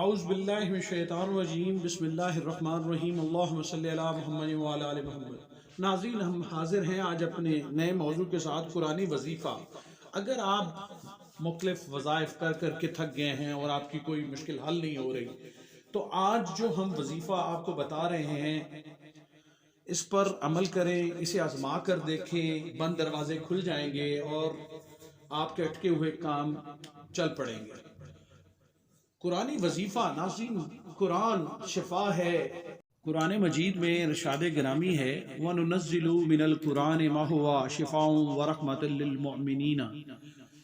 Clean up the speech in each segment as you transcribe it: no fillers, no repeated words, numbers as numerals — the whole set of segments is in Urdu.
اعوذ باللہ من الشیطان الرجیم بسم اللہ الرحمن الرحیم اللہم صلی علی محمد وعلی آل محمد۔ ناظرین، ہم حاضر ہیں آج اپنے نئے موضوع کے ساتھ، قرآنی وظیفہ۔ اگر آپ مختلف وظائف کر کر کے تھک گئے ہیں اور آپ کی کوئی مشکل حل نہیں ہو رہی، تو آج جو ہم وظیفہ آپ کو بتا رہے ہیں اس پر عمل کریں، اسے آزما کر دیکھیں، بند دروازے کھل جائیں گے اور آپ کے اٹکے ہوئے کام چل پڑیں گے۔ قرآنی وظیفہ ناظرین، قرآن شفا ہے۔ قرآن مجید میں ارشاد گرامی ہے وَنُنَزِّلُ مِنَ الْقُرْآنِ مَا هُوَ شِفَاءٌ وَرَحْمَةٌ لِّلْمُؤْمِنِينَ،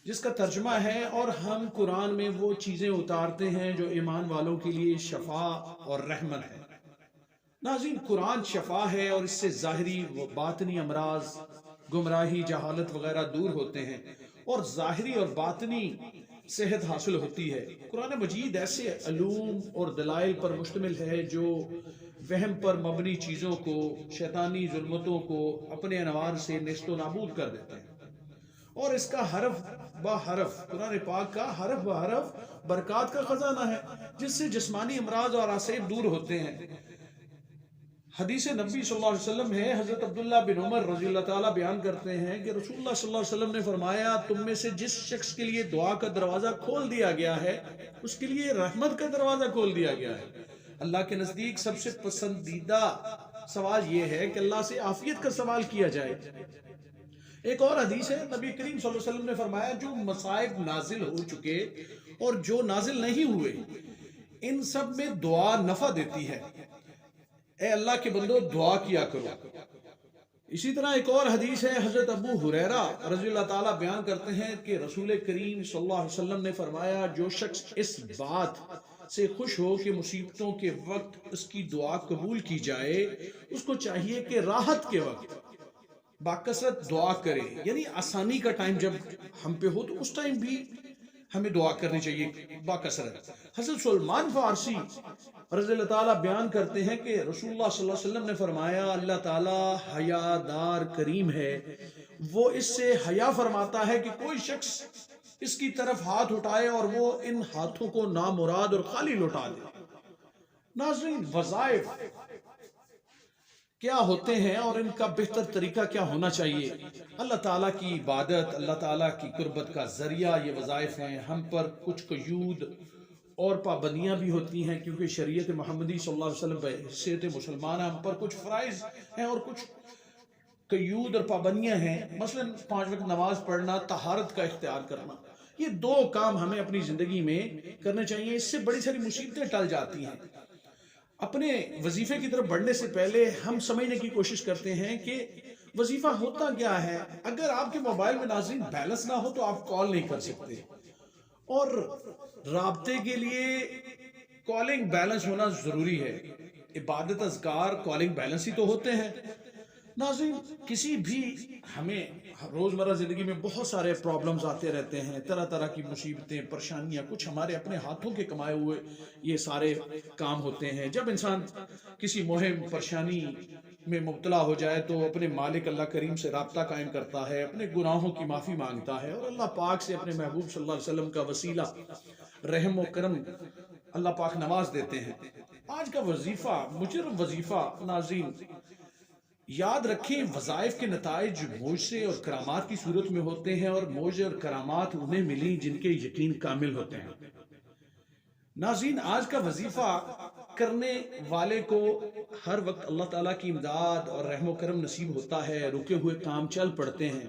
جس کا ترجمہ ہے اور ہم قرآن میں وہ چیزیں اتارتے ہیں جو ایمان والوں کے لیے شفا اور رحمت ہے۔ ناظرین، قرآن شفا ہے اور اس سے ظاہری و باطنی امراض، گمراہی، جہالت وغیرہ دور ہوتے ہیں اور ظاہری اور باطنی صحت حاصل ہوتی ہے۔ قرآن مجید ایسے علوم اور دلائل پر مشتمل ہے جو وہم پر مبنی چیزوں کو، شیطانی ظلمتوں کو اپنے انوار سے نیست و نابود کر دیتے ہیں، اور اس کا حرف بہ حرف، قرآن پاک کا حرف بہ حرف برکات کا خزانہ ہے، جس سے جسمانی امراض اور آسیب دور ہوتے ہیں۔ حدیث نبی صلی اللہ علیہ وسلم ہے، حضرت عبداللہ بن عمر رضی اللہ تعالیٰ بیان کرتے ہیں کہ رسول اللہ صلی اللہ علیہ وسلم نے فرمایا، تم میں سے جس شخص کے لیے دعا کا دروازہ کھول دیا گیا ہے، اس کے لیے رحمت کا دروازہ کھول دیا گیا ہے۔ اللہ کے نزدیک سب سے پسندیدہ سوال یہ ہے کہ اللہ سے عافیت کا سوال کیا جائے۔ ایک اور حدیث ہے، نبی کریم صلی اللہ علیہ وسلم نے فرمایا، جو مصائب نازل ہو چکے اور جو نازل نہیں ہوئے، ان سب میں دعا نفع دیتی ہے۔ اے اللہ کے بندو، دعا کیا کرو۔ اسی طرح ایک اور حدیث ہے، حضرت ابو ہریرہ رضی اللہ تعالیٰ بیان کرتے ہیں کہ رسول کریم صلی اللہ علیہ وسلم نے فرمایا، جو شخص اس بات سے خوش ہو کہ مصیبتوں کے وقت اس کی دعا قبول کی جائے، اس کو چاہیے کہ راحت کے وقت باکثرت دعا کرے، یعنی آسانی کا ٹائم جب ہم پہ ہو تو اس ٹائم بھی ہمیں دعا کرنی چاہیے باکثرت۔ حضرت سلمان فارسی رضی اللہ تعالیٰ بیان کرتے ہیں کہ رسول اللہ صلی اللہ علیہ وسلم نے فرمایا، اللہ تعالیٰ حیا دار کریم ہے، وہ اس سے حیا فرماتا ہے کہ کوئی شخص اس کی طرف ہاتھ اٹھائے اور وہ ان ہاتھوں کو نامراد اور خالی لوٹا دے۔ ناظرین، وظائف کیا ہوتے ہیں اور ان کا بہتر طریقہ کیا ہونا چاہیے؟ اللہ تعالیٰ کی عبادت، اللہ تعالیٰ کی قربت کا ذریعہ یہ وظائف ہیں۔ ہم پر کچھ قیود اور پابندیاں بھی ہوتی ہیں، کیونکہ شریعت محمدی صلی اللہ علیہ وسلم بحیثیت مسلمان ہم پر کچھ فرائض ہیں اور کچھ قیود اور پابندیاں ہیں، مثلا 5 وقت نماز پڑھنا، طہارت کا اختیار کرنا۔ یہ 2 کام ہمیں اپنی زندگی میں کرنے چاہیے، اس سے بڑی ساری مصیبتیں ٹل جاتی ہیں۔ اپنے وظیفے کی طرف بڑھنے سے پہلے ہم سمجھنے کی کوشش کرتے ہیں کہ وظیفہ ہوتا کیا ہے۔ اگر آپ کے موبائل میں ناظرین بیلنس نہ ہو تو آپ کال نہیں کر سکتے، اور رابطے کے لیے کالنگ بیلنس ہونا ضروری ہے۔ عبادت، اذکار، کالنگ بیلنس ہی تو ہوتے ہیں۔ ناظرین، کسی بھی ہمیں روزمرہ زندگی میں بہت سارے پرابلمز آتے رہتے ہیں، طرح طرح کی مصیبتیں، پریشانیاں، کچھ ہمارے اپنے ہاتھوں کے کمائے ہوئے یہ سارے کام ہوتے ہیں۔ جب انسان کسی مہم پریشانی میں مبتلا ہو جائے تو اپنے مالک اللہ کریم سے رابطہ قائم کرتا ہے، اپنے گناہوں کی معافی مانگتا ہے اور اللہ پاک سے اپنے محبوب صلی اللہ علیہ وسلم کا وسیلہ رحم و کرم اللہ پاک نواز دیتے ہیں۔ آج کا وظیفہ، مجرب وظیفہ، ناظرین یاد رکھیں، وظائف کے نتائج معجزے اور کرامات کی صورت میں ہوتے ہیں، اور معجزے اور کرامات انہیں ملی جن کے یقین کامل ہوتے ہیں۔ ناظرین، آج کا وظیفہ کرنے والے کو ہر وقت اللہ تعالیٰ کی امداد اور رحم و کرم نصیب ہوتا ہے، رکے ہوئے کام چل پڑتے ہیں،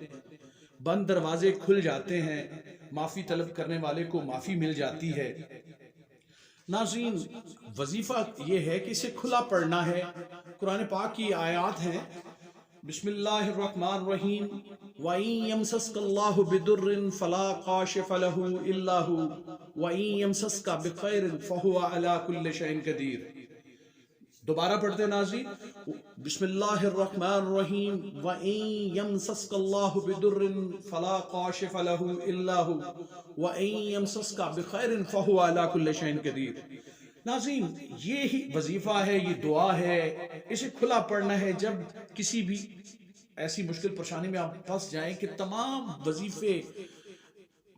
بند دروازے کھل جاتے ہیں، معافی طلب کرنے والے کو معافی مل جاتی ہے۔ ناظرین، وظیفہ یہ ہے کہ اسے کھلا پڑھنا ہے۔ قرآن پاک کی آیات ہیں، بسم اللہ الرحمن الرحیم، وَإِن يَمْسَسْكَ اللَّهُ بِضُرٍّ فَلَا كَاشِفَ لَهُ إِلَّا هُوَ وَإِن يَمْسَسْكَ بِخَيْرٍ فَهُوَ عَلَى كُلِّ شَيْءٍ قَدِيرٌ۔ دوبارہ پڑھتے ہیں ناظرین، بسم اللہ الرحمن الرحیم، وَإِن يَمْسَسْكَ اللَّهُ بِضُرٍّ فَلَا كَاشِفَ لَهُ إِلَّا هُوَ وَإِن يَمْسَسْكَ بِخَيْرٍ فَهُوَ عَلَى كُلِّ شَيْءٍ قَدِيرٌ۔ ناظرین، یہی وظیفہ ہے، یہ دعا ہے، اسے کھلا پڑھنا ہے۔ جب کسی بھی ایسی مشکل پریشانی میں آپ پھنس جائیں کہ تمام وظیفے